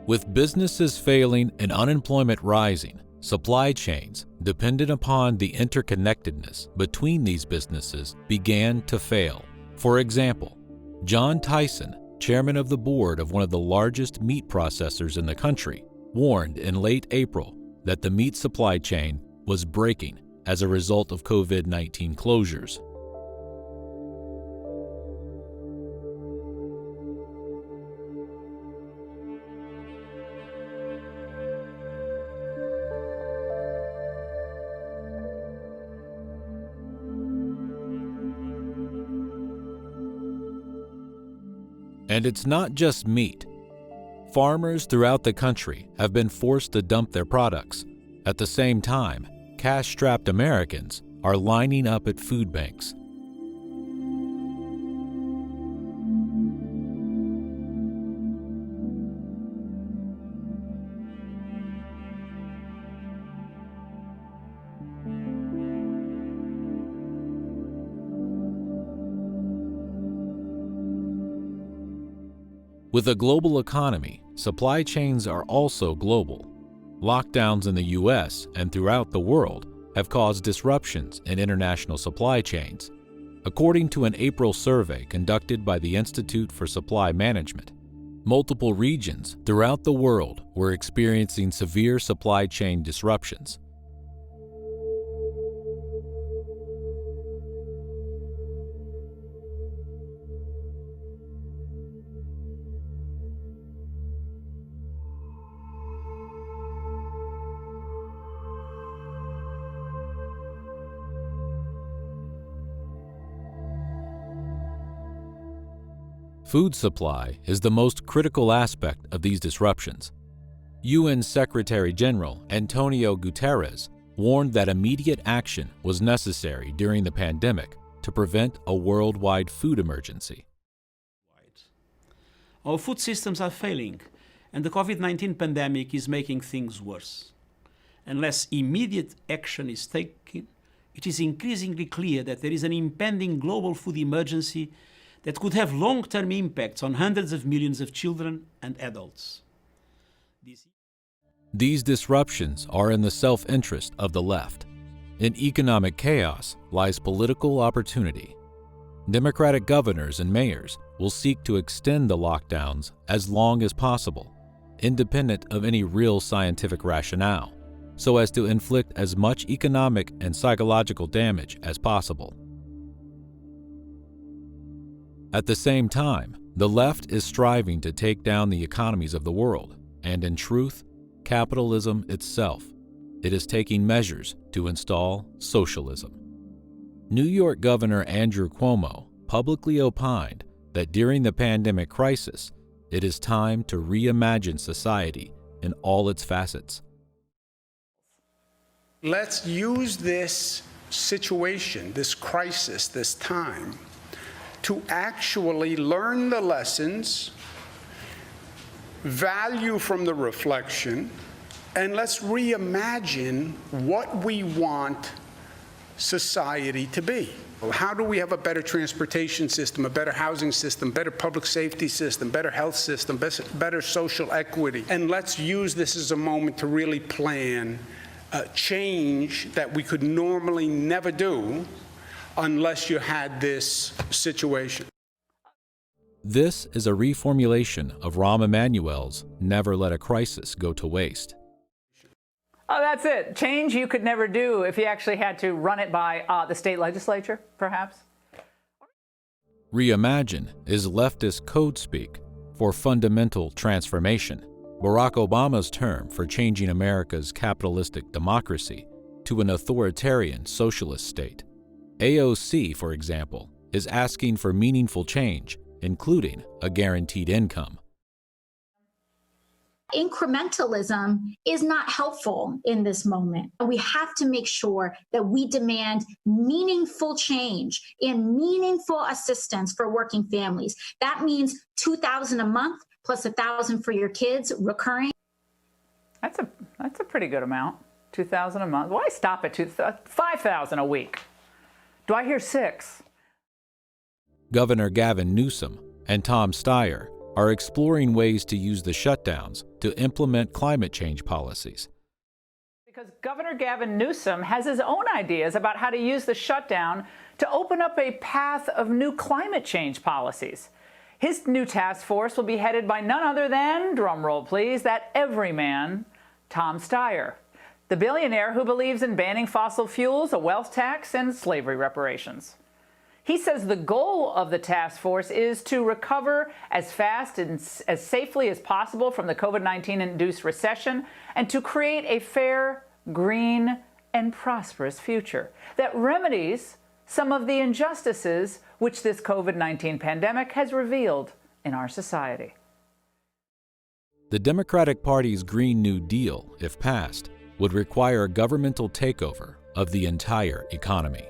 With businesses failing and unemployment rising, supply chains, dependent upon the interconnectedness between these businesses, began to fail. For example, John Tyson, chairman of the board of one of the largest meat processors in the country, warned in late April that the meat supply chain was breaking as a result of COVID-19 closures. And it's not just meat. Farmers throughout the country have been forced to dump their products. At the same time, cash-strapped Americans are lining up at food banks. With a global economy, supply chains are also global. Lockdowns in the U.S. and throughout the world have caused disruptions in international supply chains. According to an April survey conducted by the Institute for Supply Management, multiple regions throughout the world were experiencing severe supply chain disruptions. Food supply is the most critical aspect of these disruptions. UN Secretary General Antonio Guterres warned that immediate action was necessary during the pandemic to prevent a worldwide food emergency. Our food systems are failing, and the COVID-19 pandemic is making things worse. Unless immediate action is taken, it is increasingly clear that there is an impending global food emergency that could have long-term impacts on hundreds of millions of children and adults. These disruptions are in the self-interest of the left. In economic chaos lies political opportunity. Democratic governors and mayors will seek to extend the lockdowns as long as possible, independent of any real scientific rationale, so as to inflict as much economic and psychological damage as possible. At the same time, the left is striving to take down the economies of the world, and in truth, capitalism itself. It is taking measures to install socialism. New York Governor Andrew Cuomo publicly opined that during the pandemic crisis, it is time to reimagine society in all its facets. Let's use this situation, this crisis, this time, to actually learn the lessons, value from the reflection, and let's reimagine what we want society to be. How do we have a better transportation system, a better housing system, better public safety system, better health system, better social equity? And let's use this as a moment to really plan change that we could normally never do unless you had this situation. This is a reformulation of Rahm Emanuel's "Never Let a Crisis Go to Waste." Oh, that's it. Change you could never do if you actually had to run it by the state legislature, perhaps? Reimagine is leftist code speak for fundamental transformation, Barack Obama's term for changing America's capitalistic democracy to an authoritarian socialist state. AOC, for example, is asking for meaningful change, including a guaranteed income. Incrementalism is not helpful in this moment. We have to make sure that we demand meaningful change and meaningful assistance for working families. That means $2,000 a month plus $1,000 for your kids recurring. That's a pretty good amount. $2,000 a month. Why stop at $5,000 a week? Do I hear $6,000? Governor Gavin Newsom and Tom Steyer are exploring ways to use the shutdowns to implement climate change policies. Because Governor Gavin Newsom has his own ideas about how to use the shutdown to open up a path of new climate change policies. His new task force will be headed by none other than, drumroll please, that everyman, Tom Steyer, the billionaire who believes in banning fossil fuels, a wealth tax, and slavery reparations. He says the goal of the task force is to recover as fast and as safely as possible from the COVID-19-induced recession and to create a fair, green, and prosperous future that remedies some of the injustices which this COVID-19 pandemic has revealed in our society. The Democratic Party's Green New Deal, if passed, would require a governmental takeover of the entire economy.